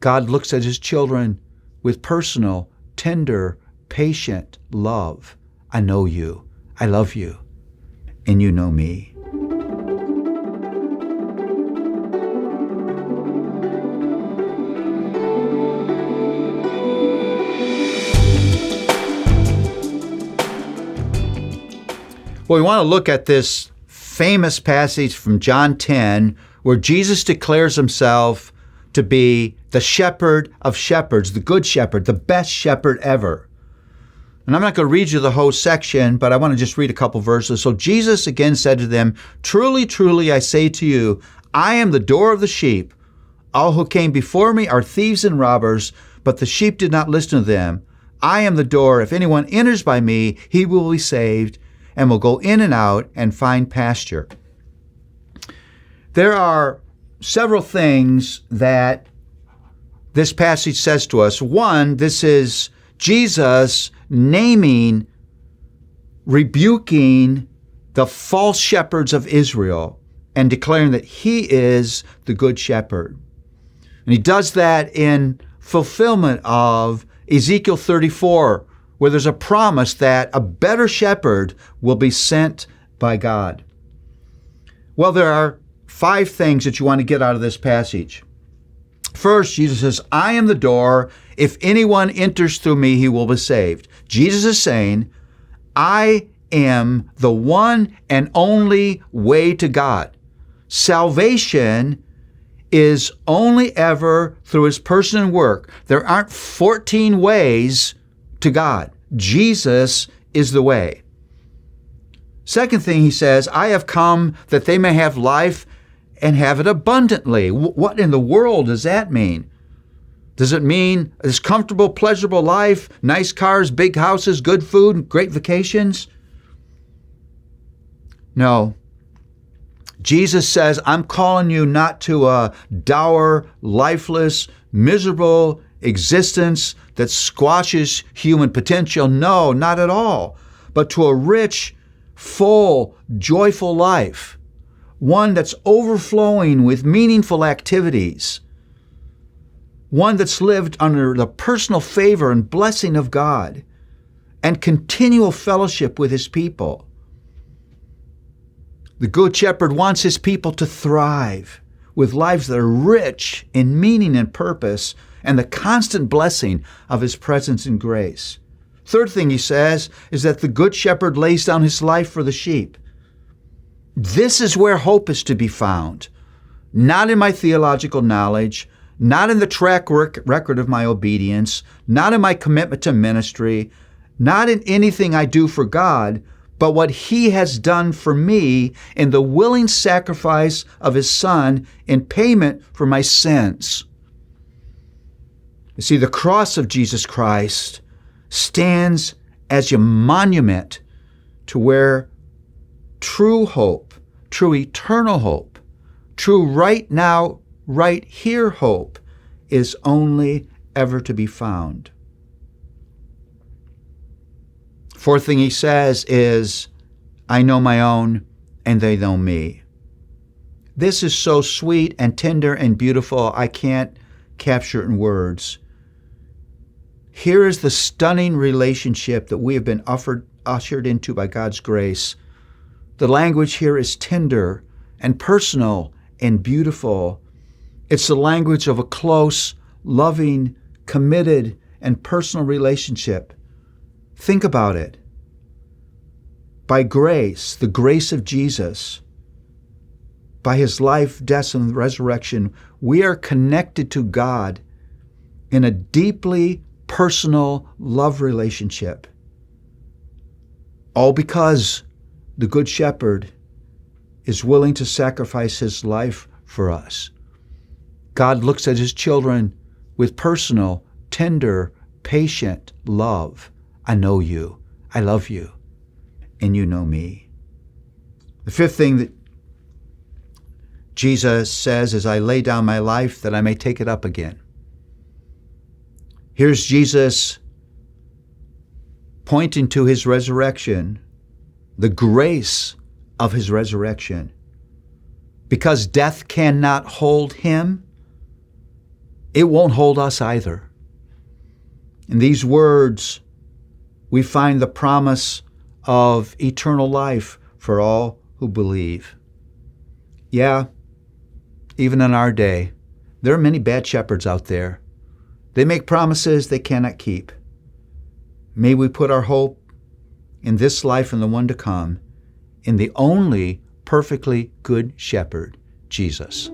God looks at his children with personal, tender, patient love. I know you. I love you. And you know me. Well, we want to look at this famous passage from John 10 where Jesus declares himself to be the shepherd of shepherds, the good shepherd, the best shepherd ever. And I'm not going to read you the whole section, but I want to just read a couple verses. So Jesus again said to them, "Truly, truly, I say to you, I am the door of the sheep. All who came before me are thieves and robbers, but the sheep did not listen to them. I am the door. If anyone enters by me, he will be saved and will go in and out and find pasture." There are several things that this passage says to us. One, this is Jesus naming, rebuking the false shepherds of Israel and declaring that he is the good shepherd. And he does that in fulfillment of Ezekiel 34, where there's a promise that a better shepherd will be sent by God. Well, there are 5 things that you want to get out of this passage. First, Jesus says, "I am the door. If anyone enters through me, he will be saved." Jesus is saying, I am the one and only way to God. Salvation is only ever through his person and work. There aren't 14 ways to God. Jesus is the way. Second thing he says, "I have come that they may have life and have it abundantly." What in the world does that mean? Does it mean this comfortable, pleasurable life, nice cars, big houses, good food, great vacations? No. Jesus says, I'm calling you not to a dour, lifeless, miserable existence that squashes human potential. No, not at all. But to a rich, full, joyful life. One that's overflowing with meaningful activities. One that's lived under the personal favor and blessing of God and continual fellowship with his people. The Good Shepherd wants his people to thrive with lives that are rich in meaning and purpose and the constant blessing of his presence and grace. Third thing he says is that the Good Shepherd lays down his life for the sheep. This is where hope is to be found, not in my theological knowledge, not in the track record of my obedience, not in my commitment to ministry, not in anything I do for God, but what he has done for me in the willing sacrifice of his Son in payment for my sins. You see, the cross of Jesus Christ stands as a monument to where true hope, true eternal hope, true right now, right here hope is only ever to be found. Fourth thing he says is, I know my own and they know me. This is so sweet and tender and beautiful, I can't capture it in words. Here is the stunning relationship that we have been ushered into by God's grace. The language here is tender and personal and beautiful. It's the language of a close, loving, committed, and personal relationship. Think about it. By grace, the grace of Jesus, by his life, death, and resurrection, we are connected to God in a deeply personal love relationship. All because the Good Shepherd is willing to sacrifice his life for us. God looks at his children with personal, tender, patient love. I know you. I love you. And you know me. The fifth thing that Jesus says is, I lay down my life that I may take it up again. Here's Jesus pointing to his resurrection, the grace of his resurrection. Because death cannot hold him, it won't hold us either. In these words, we find the promise of eternal life for all who believe. Yeah, even in our day, there are many bad shepherds out there. They make promises they cannot keep. May we put our hope in this life and the one to come, in the only perfectly good shepherd, Jesus.